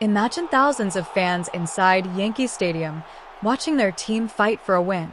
Imagine thousands of fans inside Yankee Stadium watching their team fight for a win.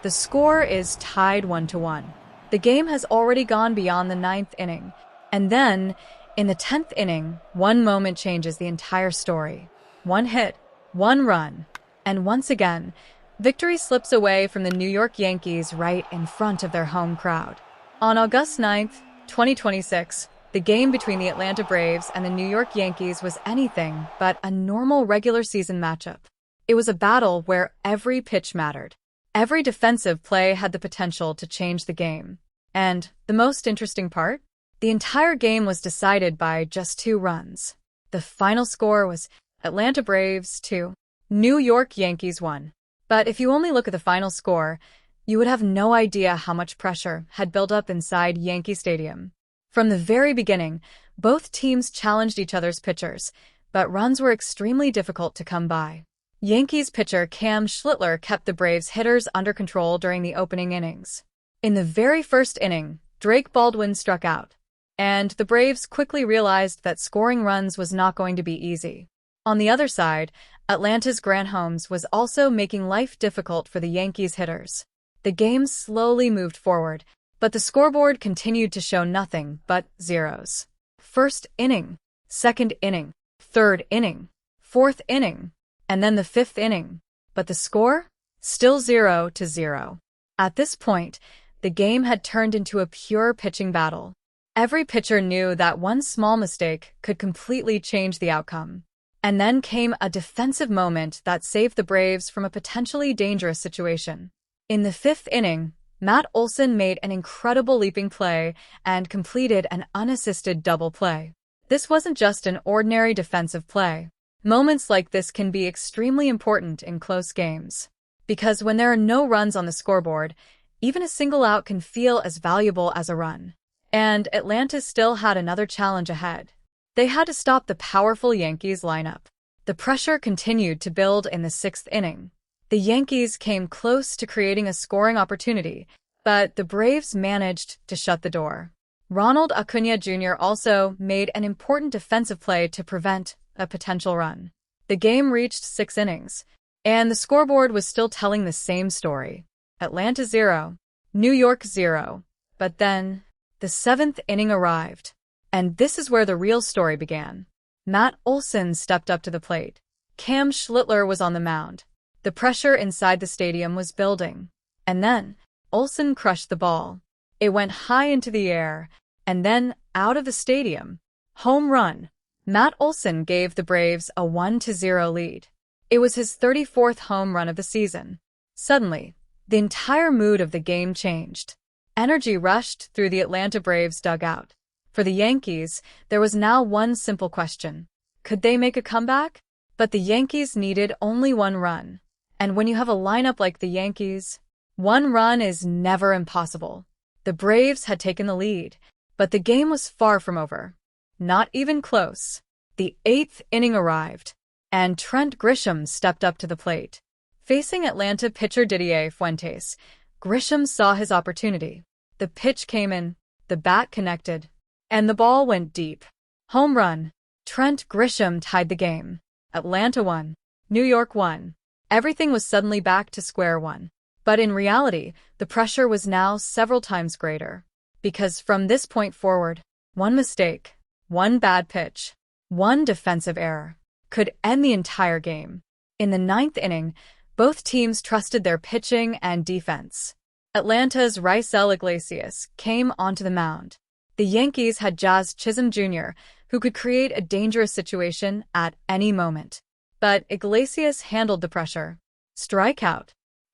The score is tied 1-1. The game has already gone beyond the ninth inning. And then, in the 10th inning, one moment changes the entire story. One hit, one run, and once again, victory slips away from the New York Yankees right in front of their home crowd. On August 9th, 2026, the game between the Atlanta Braves and the New York Yankees was anything but a normal regular season matchup. It was a battle where every pitch mattered. Every defensive play had the potential to change the game. And the most interesting part? The entire game was decided by just 2 runs. The final score was Atlanta Braves 2, New York Yankees 1. But if you only look at the final score, you would have no idea how much pressure had built up inside Yankee Stadium. From the very beginning, both teams challenged each other's pitchers, but runs were extremely difficult to come by. Yankees pitcher Cam Schlittler kept the Braves hitters under control during the opening innings. In the very first inning, Drake Baldwin struck out, and the Braves quickly realized that scoring runs was not going to be easy. On the other side, Atlanta's Grant Holmes was also making life difficult for the Yankees hitters. The game slowly moved forward, but the scoreboard continued to show nothing but zeros. First inning, second inning, third inning, fourth inning, and then the fifth inning. But the score? Still 0-0. At this point, the game had turned into a pure pitching battle. Every pitcher knew that one small mistake could completely change the outcome. And then came a defensive moment that saved the Braves from a potentially dangerous situation. In the 5th inning, Matt Olson made an incredible leaping play and completed an unassisted double play. This wasn't just an ordinary defensive play. Moments like this can be extremely important in close games. Because when there are no runs on the scoreboard, even a single out can feel as valuable as a run. And Atlanta still had another challenge ahead. They had to stop the powerful Yankees lineup. The pressure continued to build in the 6th inning. The Yankees came close to creating a scoring opportunity, but the Braves managed to shut the door. Ronald Acuna Jr. also made an important defensive play to prevent a potential run. The game reached 6 innings, and the scoreboard was still telling the same story. Atlanta 0, New York 0. But then, the 7th inning arrived, and this is where the real story began. Matt Olson stepped up to the plate. Cam Schlittler was on the mound. The pressure inside the stadium was building. And then, Olson crushed the ball. It went high into the air, and then out of the stadium. Home run. Matt Olson gave the Braves a 1-0 lead. It was his 34th home run of the season. Suddenly, the entire mood of the game changed. Energy rushed through the Atlanta Braves dugout. For the Yankees, there was now one simple question. Could they make a comeback? But the Yankees needed only 1 run. And when you have a lineup like the Yankees, 1 run is never impossible. The Braves had taken the lead, but the game was far from over. Not even close. The 8th inning arrived, and Trent Grisham stepped up to the plate. Facing Atlanta pitcher Didier Fuentes, Grisham saw his opportunity. The pitch came in, the bat connected, and the ball went deep. Home run. Trent Grisham tied the game. Atlanta won. New York won. Everything was suddenly back to square one. But in reality, the pressure was now several times greater. Because from this point forward, one mistake, one bad pitch, one defensive error could end the entire game. In the 9th inning, both teams trusted their pitching and defense. Atlanta's Raisel Iglesias came onto the mound. The Yankees had Jazz Chisholm Jr., who could create a dangerous situation at any moment. But Iglesias handled the pressure. Strikeout.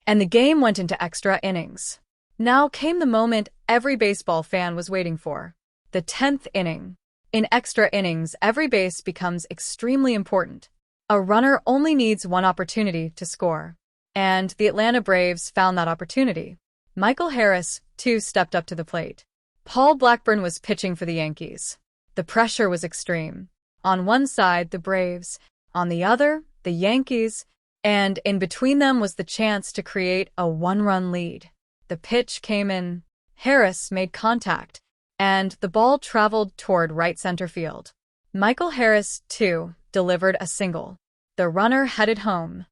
And the game went into extra innings. Now came the moment every baseball fan was waiting for. The 10th inning. In extra innings, every base becomes extremely important. A runner only needs one opportunity to score. And the Atlanta Braves found that opportunity. Michael Harris, too, stepped up to the plate. Paul Blackburn was pitching for the Yankees. The pressure was extreme. On one side, the Braves. On the other, the Yankees. And in between them was the chance to create a 1-run lead. The pitch came in. Harris made contact, and the ball traveled toward right center field. Michael Harris, too, delivered a single. The runner headed home,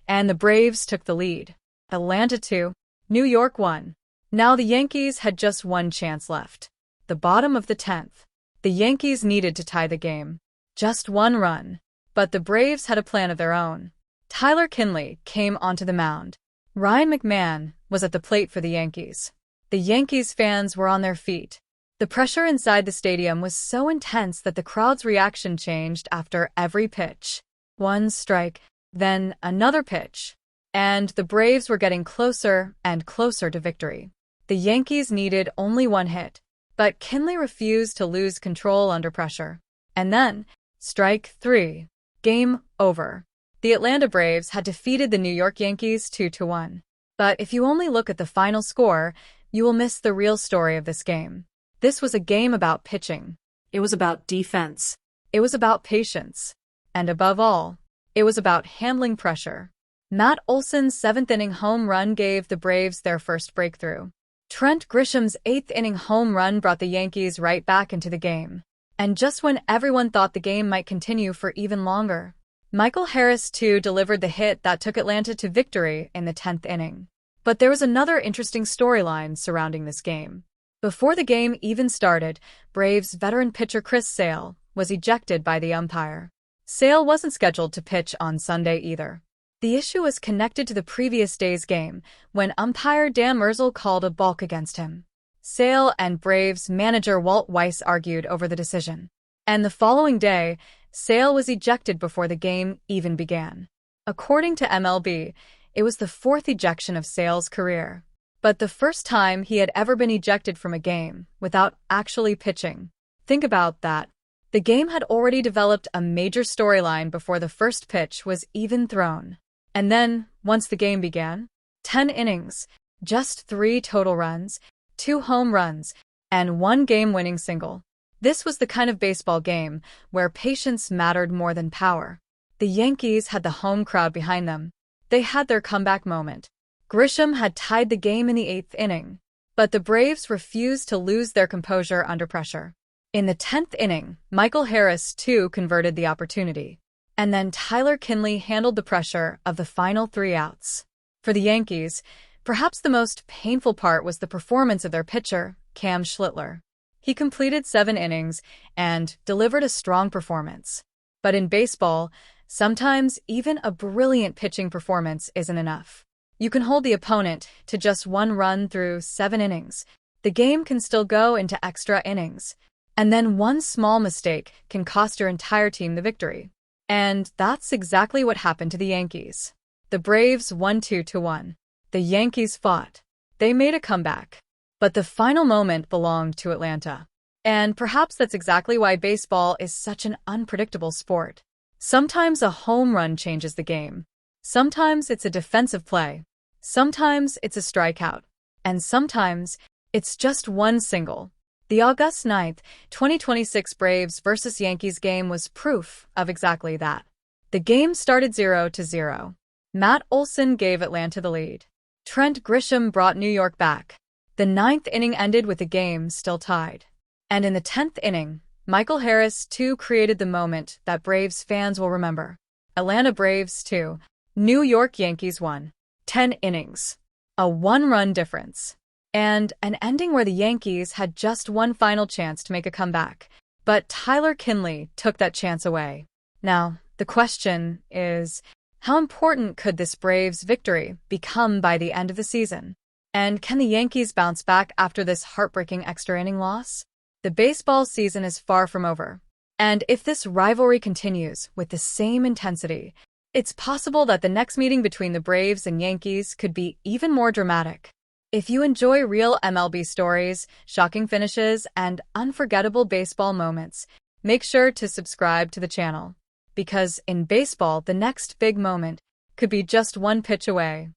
and the Braves took the lead. Atlanta 2, New York 1. Now the Yankees had just one chance left. The bottom of the 10th. The Yankees needed to tie the game. Just one run. But the Braves had a plan of their own. Tyler Kinley came onto the mound. Ryan McMahon was at the plate for the Yankees. The Yankees fans were on their feet. The pressure inside the stadium was so intense that the crowd's reaction changed after every pitch. One strike, then another pitch. And the Braves were getting closer and closer to victory. The Yankees needed only one hit, but Kinley refused to lose control under pressure. And then, strike 3. Game over. The Atlanta Braves had defeated the New York Yankees 2-1. But if you only look at the final score, you will miss the real story of this game. This was a game about pitching. It was about defense. It was about patience. And above all, it was about handling pressure. Matt Olson's 7th-inning home run gave the Braves their first breakthrough. Trent Grisham's 8th-inning home run brought the Yankees right back into the game. And just when everyone thought the game might continue for even longer, Michael Harris, too, delivered the hit that took Atlanta to victory in the 10th inning. But there was another interesting storyline surrounding this game. Before the game even started, Braves veteran pitcher Chris Sale was ejected by the umpire. Sale wasn't scheduled to pitch on Sunday either. The issue was connected to the previous day's game, when umpire Dan Merzel called a balk against him. Sale and Braves manager Walt Weiss argued over the decision. And the following day, Sale was ejected before the game even began. According to MLB, it was the 4th ejection of Sale's career, but the first time he had ever been ejected from a game without actually pitching. Think about that. The game had already developed a major storyline before the first pitch was even thrown. And then, once the game began, 10 innings, just 3 total runs, 2 home runs, and 1 game-winning single. This was the kind of baseball game where patience mattered more than power. The Yankees had the home crowd behind them. They had their comeback moment. Grisham had tied the game in the 8th inning, but the Braves refused to lose their composure under pressure. In the 10th inning, Michael Harris, too, converted the opportunity. And then Tyler Kinley handled the pressure of the final 3 outs. For the Yankees, perhaps the most painful part was the performance of their pitcher, Cam Schlittler. He completed 7 innings and delivered a strong performance. But in baseball, sometimes even a brilliant pitching performance isn't enough. You can hold the opponent to just 1 run through 7 innings. The game can still go into extra innings. And then one small mistake can cost your entire team the victory. And that's exactly what happened to the Yankees. The Braves won 2-1. The Yankees fought. They made a comeback. But the final moment belonged to Atlanta. And perhaps that's exactly why baseball is such an unpredictable sport. Sometimes a home run changes the game. Sometimes it's a defensive play. Sometimes it's a strikeout. And sometimes it's just one single. The August 9th, 2026 Braves vs. Yankees game was proof of exactly that. The game started 0-0. Matt Olson gave Atlanta the lead. Trent Grisham brought New York back. The 9th inning ended with the game still tied. And in the 10th inning, Michael Harris, too, created the moment that Braves fans will remember. Atlanta Braves 2, New York Yankees 1. 10 innings. A 1-run difference. And an ending where the Yankees had just one final chance to make a comeback. But Tyler Kinley took that chance away. Now, the question is, how important could this Braves victory become by the end of the season? And can the Yankees bounce back after this heartbreaking extra inning loss? The baseball season is far from over. And if this rivalry continues with the same intensity, it's possible that the next meeting between the Braves and Yankees could be even more dramatic. If you enjoy real MLB stories, shocking finishes, and unforgettable baseball moments, make sure to subscribe to the channel. Because in baseball, the next big moment could be just one pitch away.